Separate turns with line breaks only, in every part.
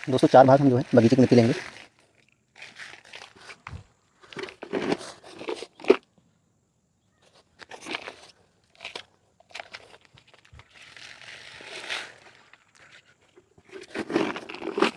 दोस्तों 4 भाग हम जो है बगीचे की मिट्टी लेंगे।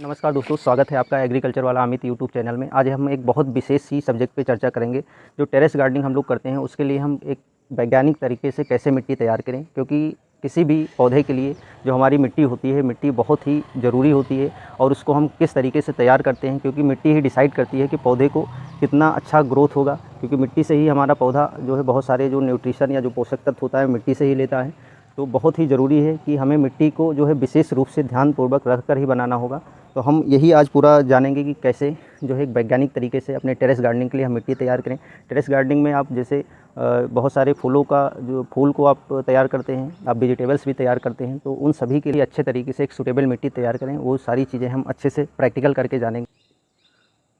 नमस्कार दोस्तों, स्वागत है आपका एग्रीकल्चर वाला अमित यूट्यूब चैनल में। आज हम एक बहुत विशेष सी सब्जेक्ट पे चर्चा करेंगे। जो टेरेस गार्डनिंग हम लोग करते हैं उसके लिए हम एक वैज्ञानिक तरीके से कैसे मिट्टी तैयार करें, क्योंकि किसी भी पौधे के लिए जो हमारी मिट्टी होती है, मिट्टी बहुत ही ज़रूरी होती है और उसको हम किस तरीके से तैयार करते हैं, क्योंकि मिट्टी ही डिसाइड करती है कि पौधे को कितना अच्छा ग्रोथ होगा। क्योंकि मिट्टी से ही हमारा पौधा जो है बहुत सारे जो न्यूट्रिशन या जो पोषक तत्व होता है मिट्टी से ही लेता है। तो बहुत ही ज़रूरी है कि हमें मिट्टी को जो है विशेष रूप से ध्यानपूर्वक रख कर ही बनाना होगा। तो हम यही आज पूरा जानेंगे कि कैसे जो है एक वैज्ञानिक तरीके से अपने टेरेस गार्डनिंग के लिए हम मिट्टी तैयार करें। टेरेस गार्डनिंग में आप जैसे बहुत सारे फूलों का जो फूल को आप तैयार करते हैं, आप वेजिटेबल्स भी तैयार करते हैं, तो उन सभी के लिए अच्छे तरीके से एक सूटेबल मिट्टी तैयार करें। वो सारी चीज़ें हम अच्छे से प्रैक्टिकल करके जानेंगे।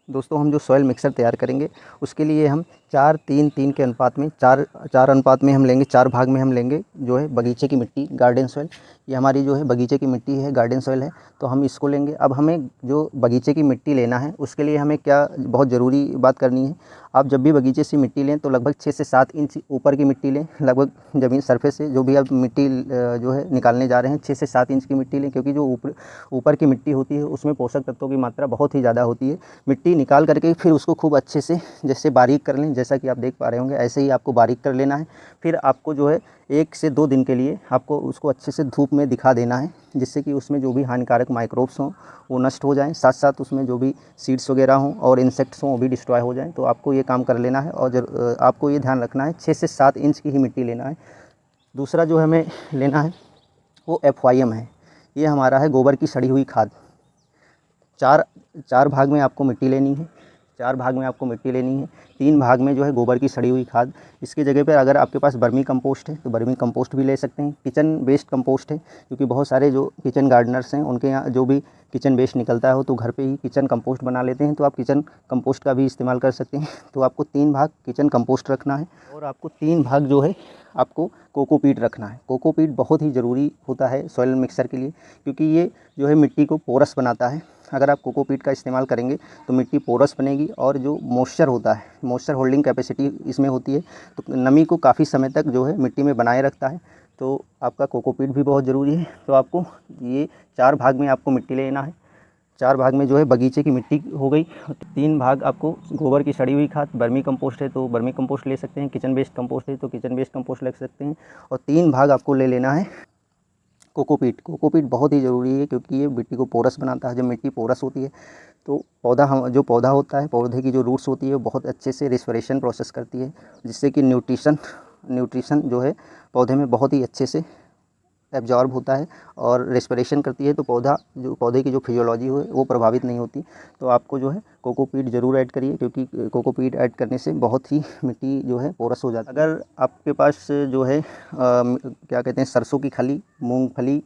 दोस्तों, हम जो सॉइल मिक्सर तैयार करेंगे उसके लिए हम 4-3-3 के अनुपात में चार अनुपात में हम लेंगे, 4 भाग में हम लेंगे जो है बगीचे की मिट्टी, गार्डन सॉइल। ये हमारी जो है बगीचे की मिट्टी है, गार्डन सॉइल है, तो हम इसको लेंगे। अब हमें जो बगीचे की मिट्टी लेना है उसके लिए हमें क्या बहुत ज़रूरी बात करनी है। आप जब भी बगीचे से मिट्टी लें तो लगभग 6 से 7 इंच ऊपर की मिट्टी लें। लगभग ज़मीन सरफेस से जो भी आप मिट्टी जो है निकालने जा रहे हैं 6 से 7 इंच की मिट्टी लें, क्योंकि जो ऊपर की मिट्टी होती है उसमें पोषक तत्वों की मात्रा बहुत ही ज़्यादा होती है। मिट्टी निकाल करके फिर उसको खूब अच्छे से जैसे बारीक कर लें, जैसा कि आप देख पा रहे होंगे ऐसे ही आपको बारीक कर लेना है। फिर आपको जो है 1 से 2 दिन के लिए आपको उसको अच्छे से धूप में दिखा देना है, जिससे कि उसमें जो भी हानिकारक माइक्रोब्स हों वो नष्ट हो जाएं, साथ साथ उसमें जो भी सीड्स वगैरह हों और इंसेक्ट्स हों वो भी डिस्ट्रॉय हो जाएं। तो आपको ये काम कर लेना है और आपको ये ध्यान रखना है 6 से 7 इंच की ही मिट्टी लेना है। दूसरा जो हमें लेना है वो FYM है। ये हमारा है गोबर की सड़ी हुई खाद। चार भाग में आपको मिट्टी लेनी है, 4 भाग में आपको मिट्टी लेनी है। 3 भाग में जो है गोबर की सड़ी हुई खाद। इसकी जगह पर अगर आपके पास वर्मी कंपोस्ट है तो वर्मी कंपोस्ट भी ले सकते हैं। किचन वेस्ट कंपोस्ट है, क्योंकि बहुत सारे जो किचन गार्डनर्स हैं उनके यहाँ जो भी किचन वेस्ट निकलता हो तो घर पे ही किचन कंपोस्ट बना लेते हैं, तो आप किचन कंपोस्ट का भी इस्तेमाल कर सकते हैं। तो आपको 3 भाग किचन कंपोस्ट रखना है और आपको 3 भाग जो है आपको कोकोपीट रखना है। कोकोपीट बहुत ही ज़रूरी होता है सॉइल मिक्सर के लिए, क्योंकि ये जो है मिट्टी को पोरस बनाता है। अगर आप कोकोपीट का इस्तेमाल करेंगे तो मिट्टी पोरस बनेगी और जो मॉइस्चर होता है, मॉइस्चर होल्डिंग कैपेसिटी इसमें होती है, तो नमी को काफ़ी समय तक जो है मिट्टी में बनाए रखता है। तो आपका कोकोपीट भी बहुत ज़रूरी है। तो आपको ये 4 भाग में आपको मिट्टी लेना है। 4 भाग में जो है बगीचे की मिट्टी हो गई। 3 भाग आपको गोबर की सड़ी हुई खाद, वर्मी कंपोस्ट है तो वर्मी कंपोस्ट ले सकते हैं, किचन वेस्ट कंपोस्ट है तो किचन वेस्ट कंपोस्ट ले सकते हैं, और 3 भाग आपको ले लेना है कोकोपीट। कोकोपीट बहुत ही ज़रूरी है, क्योंकि ये मिट्टी को पोरस बनाता है। जब मिट्टी पोरस होती है तो जो पौधा होता है, पौधे की जो रूट्स होती है वो बहुत अच्छे से रेस्पिरेशन प्रोसेस करती है, जिससे कि न्यूट्रिशन जो है पौधे में बहुत ही अच्छे से एब्जॉर्ब होता है और रेस्पिरेशन करती है। तो पौधे की जो फिजियोलॉजी है वो प्रभावित नहीं होती। तो आपको जो है कोकोपीट ज़रूर ऐड करिए, क्योंकि कोकोपीट ऐड करने से बहुत ही मिट्टी जो है पोरस हो जाती है। अगर आपके पास जो है क्या कहते हैं सरसों की खली, मूंगफली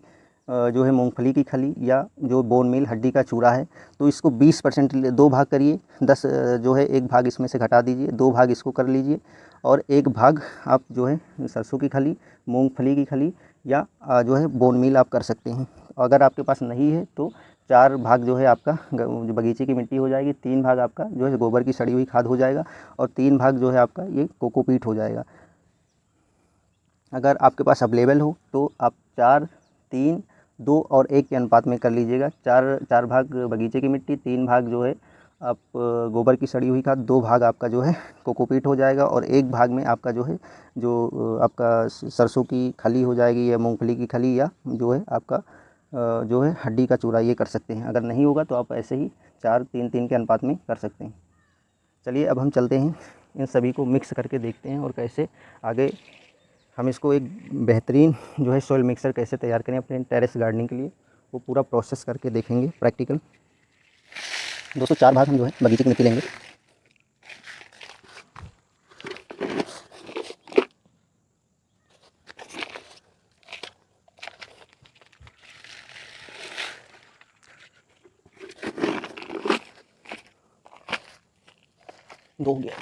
जो है मूंगफली की खली या जो बोन मील हड्डी का चूरा है, तो इसको 20% 2 भाग करिए। 10 जो है 1 भाग इसमें से घटा दीजिए, 2 भाग इसको कर लीजिए और 1 भाग आप जो है सरसों की खली, मूंगफली की खली या जो है बोन मील आप कर सकते हैं। अगर आपके पास नहीं है तो 4 भाग जो है आपका जो बगीचे की मिट्टी हो जाएगी, 3 भाग आपका जो है गोबर की सड़ी हुई खाद हो जाएगा और 3 भाग जो है आपका ये कोकोपीट हो जाएगा। अगर आपके पास अवेलेबल हो तो आप 4, 3, 2 और 1 के अनुपात में कर लीजिएगा। 4 भाग बगीचे की मिट्टी, 3 भाग जो है आप गोबर की सड़ी हुई खाद, 2 भाग आपका जो है कोकोपीट हो जाएगा और 1 भाग में आपका जो है आपका सरसों की खली हो जाएगी या मूंगफली की खली या जो है आपका जो है हड्डी का चूरा, ये कर सकते हैं। अगर नहीं होगा तो आप ऐसे ही 4-3-3 के अनुपात में कर सकते हैं। चलिए अब हम चलते हैं, इन सभी को मिक्स करके देखते हैं और कैसे आगे हम इसको एक बेहतरीन जो है सॉइल मिक्सर कैसे तैयार करें अपने टेरेस गार्डनिंग के लिए, वो पूरा प्रोसेस करके देखेंगे प्रैक्टिकल। दोस्तों 4 भाग हम जो है बगीचे की मिट्टी लेंगे। दो हो गया।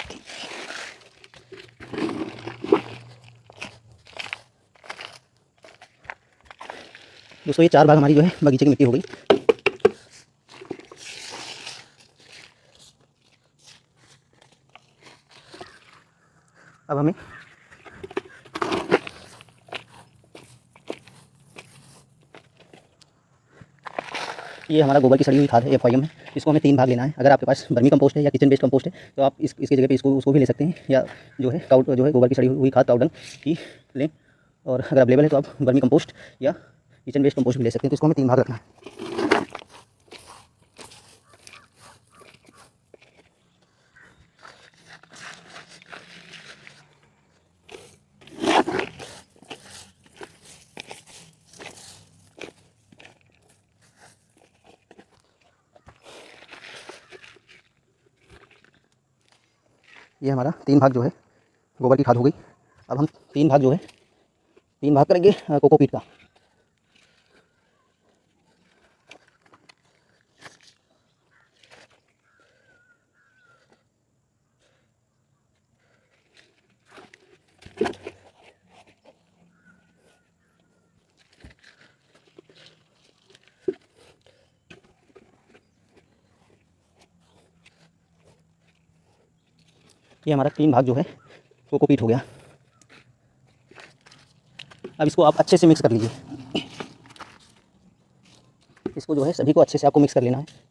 दोस्तों ये 4 भाग हमारी जो है बगीचे की मिट्टी हो गई। अब हमें ये हमारा गोबर की सड़ी हुई खाद है FYM है। इसको हमें 3 भाग लेना है। अगर आपके पास वर्मी कंपोस्ट है या किचन वेस्ट कंपोस्ट है तो आप इसकी जगह पे उसको भी ले सकते हैं, या जो है गोबर की सड़ी हुई खाद काउडंग की लें। और अगर अवेलेबल है तो आप वर्मी कंपोस्ट या किचन वेस्ट कंपोस्ट भी ले सकते हैं। तो इसको हमें 3 भाग रखना है। ये हमारा 3 भाग जो है गोबर की खाद हो गई। अब हम 3 भाग जो है 3 भाग करेंगे कोकोपीट का। ये हमारा 3 भाग जो है कोकोपीट हो गया। अब इसको आप अच्छे से मिक्स कर लीजिए। इसको जो है सभी को अच्छे से आपको मिक्स कर लेना है।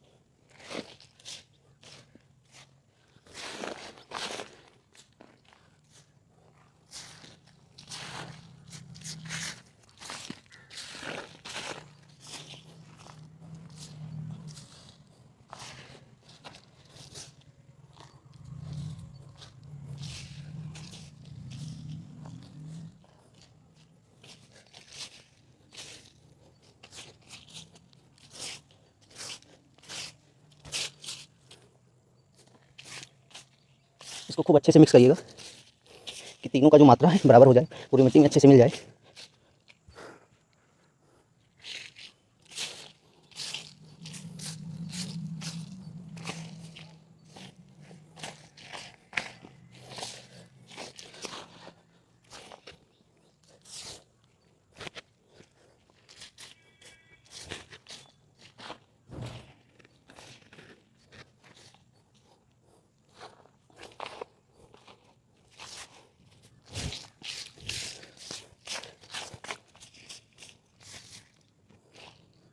इसको खूब अच्छे से मिक्स करिएगा कि तीनों का जो मात्रा है बराबर हो जाए, पूरी मिट्टी में अच्छे से मिल जाए।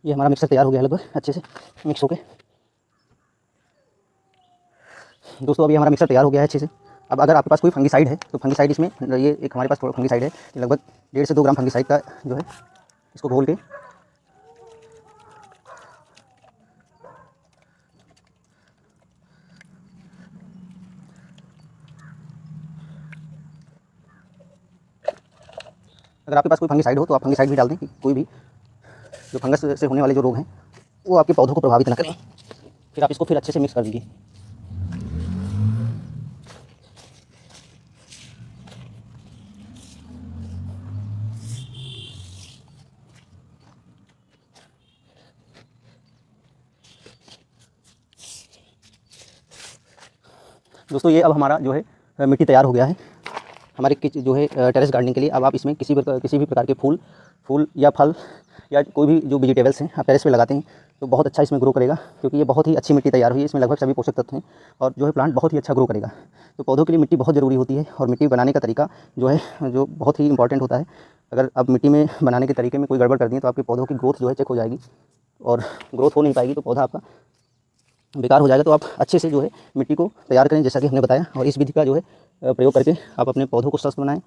ये हमारा मिक्सर तैयार हो गया है लगभग अच्छे से मिक्स हो के। दोस्तों अभी हमारा मिक्सर तैयार हो गया है अच्छे से। अब अगर आपके पास कोई फंगिसाइड है तो फंगिसाइड इसमें, ये एक हमारे पास फंगिसाइड है, लगभग 1.5 से 2 ग्राम फंगिसाइड का जो है इसको घोल के अगर आपके पास कोई फंगिसाइड हो तो आप फंगिसाइड भी डाल दें कि कोई भी जो फंगस से होने वाले जो रोग हैं वो आपके पौधों को प्रभावित न करें। फिर आप इसको फिर अच्छे से मिक्स कर दीजिए। दोस्तों ये अब हमारा जो है मिट्टी तैयार हो गया है हमारे जो है टेरेस गार्डनिंग के लिए। अब आप इसमें किसी भी प्रकार के फूल या फल या कोई भी जो वेजिटेबल्स हैं आप टेरेस पे लगाते हैं तो बहुत अच्छा इसमें ग्रो करेगा, क्योंकि ये बहुत ही अच्छी मिट्टी तैयार हुई है। इसमें लगभग सभी पोषक तत्व हैं और जो है प्लांट बहुत ही अच्छा ग्रो करेगा। तो पौधों के लिए मिट्टी बहुत ज़रूरी होती है और मिट्टी बनाने का तरीका जो है जो बहुत ही इंपॉर्टेंट होता है। अगर आप मिट्टी में बनाने के तरीके में कोई गड़बड़ कर दिए तो आपके पौधों की ग्रोथ जो है चेक हो जाएगी और ग्रोथ हो नहीं पाएगी, तो पौधा आपका बेकार हो जाएगा। तो आप अच्छे से जो है मिट्टी को तैयार करें जैसा कि हमने बताया, और इस विधि का जो है प्रयोग करके आप अपने पौधों को स्वस्थ बनाएं।